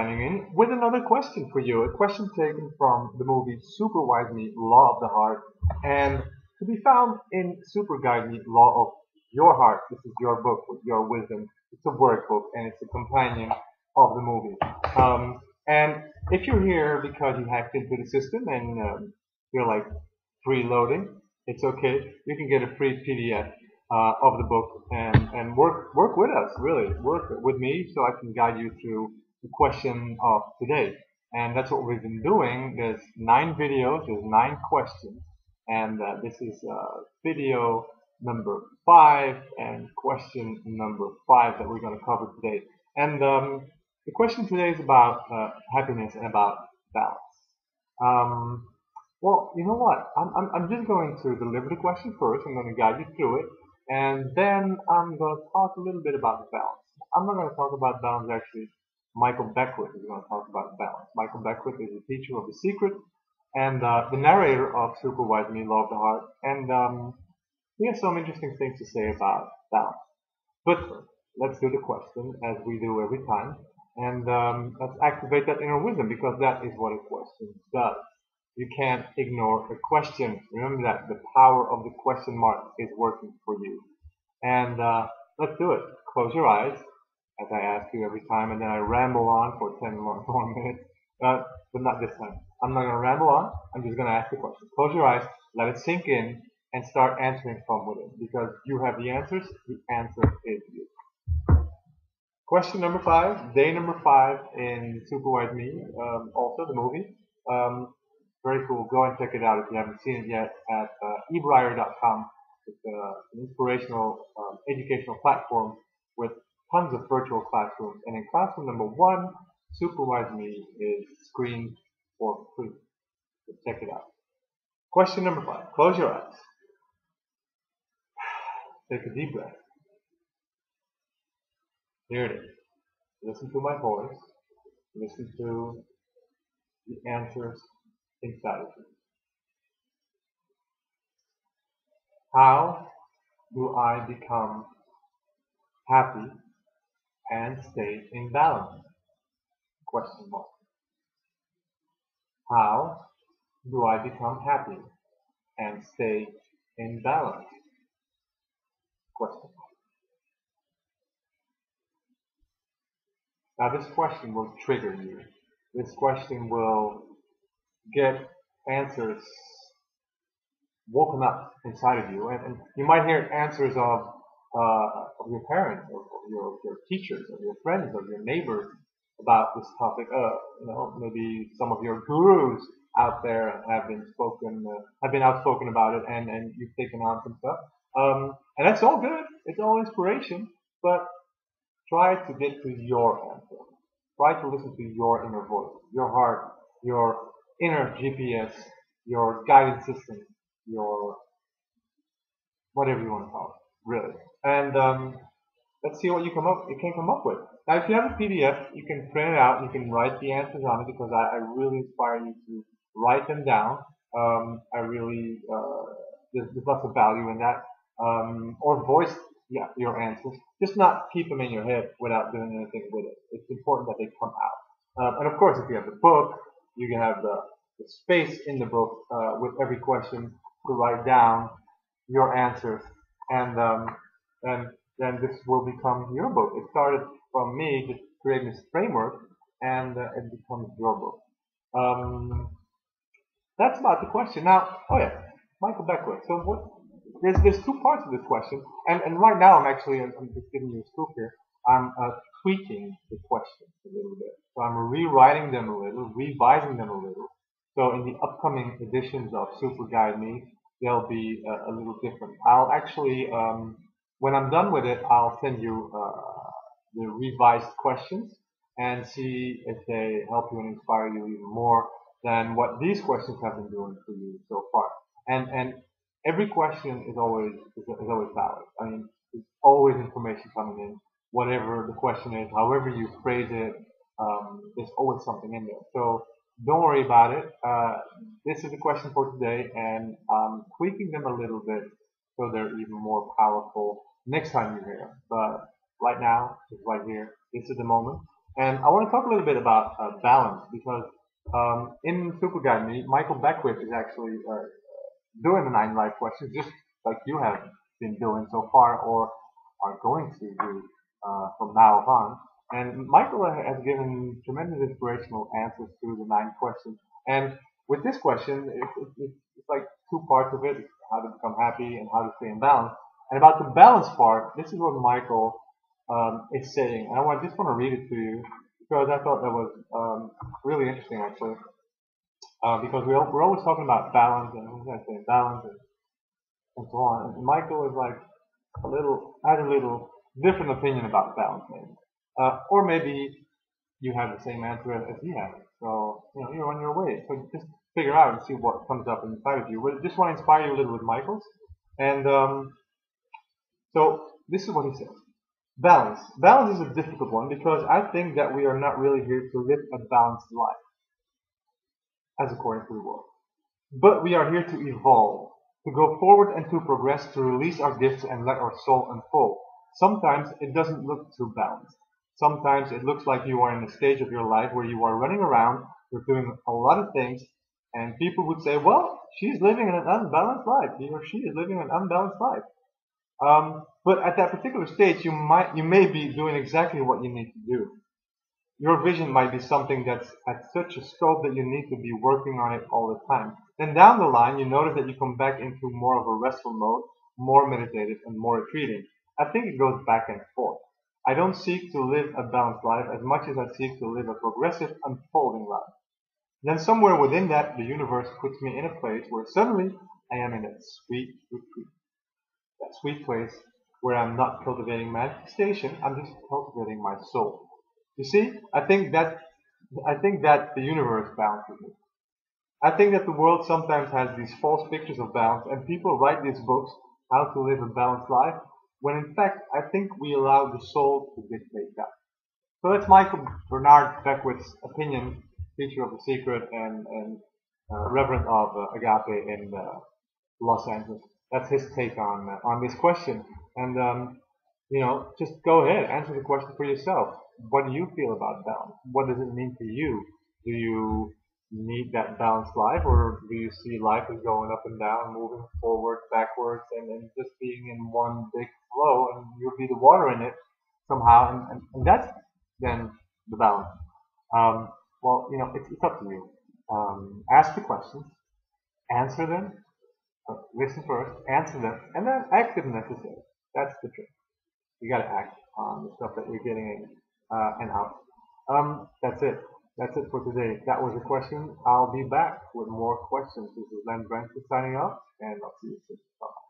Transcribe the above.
signing in with another question for you. A question taken from the movie Superwise Me, Law of the Heart, and to be found in Super Guide Me, Law of Your Heart. This is your book with your wisdom. It's a workbook and it's a companion of the movie. And if you're here because you hacked into the system and you're like freeloading, it's okay. You can get a free PDF of the book and work with us, really. Work with me so I can guide you through the question of today. And that's what we've been doing. There's 9 videos, there's 9 questions. And this is video number 5 and question number 5 that we're going to cover today. And the question today is about happiness and about balance. Well, you know what? I'm just going to deliver the question first. I'm going to guide you through it. And then I'm going to talk a little bit about balance. I'm not going to talk about balance, actually. Michael Beckwith is going to talk about balance. Michael Beckwith is a teacher of The Secret and the narrator of Superwise Me, Law of the Heart. And he has some interesting things to say about balance. But first, let's do the question as we do every time. And let's activate that inner wisdom because that is what a question does. You can't ignore a question. Remember that the power of the question mark is working for you. And let's do it. Close your eyes, as I ask you every time, and then I ramble on for 10 more minutes. But not this time. I'm not going to ramble on. I'm just going to ask the question. Close your eyes, let it sink in, and start answering from within. Because you have the answers. The answer is you. Question number 5, day number 5 in Superwise Me, also the movie. Very cool. Go and check it out if you haven't seen it yet at ebriar.com. It's an inspirational educational platform with tons of virtual classrooms. And in classroom number 1, Superwise Me is screened for free. So check it out. Question number 5. Close your eyes. Take a deep breath. Here it is. Listen to my voice. Listen to the answers inside of you. How do I become happy and stay in balance? Question mark. How do I become happy and stay in balance? Question mark. Now this question will trigger you. This question will get answers woken up inside of you, and you might hear answers of your parents, of your teachers, of your friends, of your neighbors about this topic. Maybe some of your gurus out there have been outspoken about it, and you've taken on some stuff. And that's all good. It's all inspiration, but try to get to your answer. Try to listen to your inner voice, your heart, your inner GPS, your guidance system, your whatever you want to call it, really. And let's see what you can come up with. Now, if you have a PDF, you can print it out. You can write the answers on it because I really inspire you to write them down. There's lots of value in that. Or voice your answers. Just not keep them in your head without doing anything with it. It's important that they come out. And of course, if you have the book, you can have the space in the book with every question to write down your answers, and then this will become your book. It started from me just creating this framework, and it becomes your book. That's about the question. Now, Michael Beckwith. So there's 2 parts of this question, and right now I'm just giving you a scoop here. I'm tweaking the questions a little bit. So I'm rewriting them a little, revising them a little. So in the upcoming editions of Super Guide Me, they'll be a little different. I'll actually, when I'm done with it, I'll send you the revised questions and see if they help you and inspire you even more than what these questions have been doing for you so far. And every question is always valid. I mean, there's always information coming in, whatever the question is, however you phrase it. There's always something in there. So don't worry about it. This is the question for today, and I'm tweaking them a little bit so they're even more powerful next time you hear them. But right now, just right here, this is the moment. And I want to talk a little bit about balance because in Super Guide Me, Michael Beckwith is actually doing the 9 life questions just like you have been doing so far or are going to do from now on. And Michael has given tremendous inspirational answers to the 9 questions. And with this question, it's like two parts of it: how to become happy and how to stay in balance. And about the balance part, this is what Michael is saying. And just want to read it to you because I thought that was really interesting, actually. Because we're always talking about balance and we're going to say balance and so on. And Michael is like has a little different opinion about balance, maybe. Or maybe you have the same answer as he has. So, you're on your way. So just figure out and see what comes up inside of you. We just want to inspire you a little with Michael's. And so this is what he says. Balance. Balance is a difficult one because I think that we are not really here to live a balanced life, as according to the world. But we are here to evolve, to go forward and to progress, to release our gifts and let our soul unfold. Sometimes it doesn't look too balanced. Sometimes it looks like you are in a stage of your life where you are running around, you're doing a lot of things, and people would say, well, she's living an unbalanced life. He or she is living an unbalanced life. But at that particular stage, you may be doing exactly what you need to do. Your vision might be something that's at such a scope that you need to be working on it all the time. Then down the line, you notice that you come back into more of a restful mode, more meditative and more retreating. I think it goes back and forth. I don't seek to live a balanced life as much as I seek to live a progressive, unfolding life. Then somewhere within that, the universe puts me in a place where suddenly I am in that sweet retreat, that sweet place where I'm not cultivating manifestation, I'm just cultivating my soul. You see, I think that the universe balances me. I think that the world sometimes has these false pictures of balance, and people write these books, How to Live a Balanced Life, when in fact I think we allow the soul to dictate that. So that's Michael Bernard Beckwith's opinion, teacher of The Secret and Reverend of Agape in Los Angeles. That's his take on this question. And just go ahead, answer the question for yourself. What do you feel about balance? What does it mean to you? Do you need that balanced life, or do you see life as going up and down, moving forward, backwards, and just being in one big flow, and you'll be the water in it somehow, and that's then the balance. Well, it's up to you. Ask the questions, answer them, listen first, answer them, and then act if necessary. That's the trick. You got to act on the stuff that you're getting in and out. That's it. That's it for today. That was a question. I'll be back with more questions. This is Len Brent signing off, and I'll see you soon. Bye.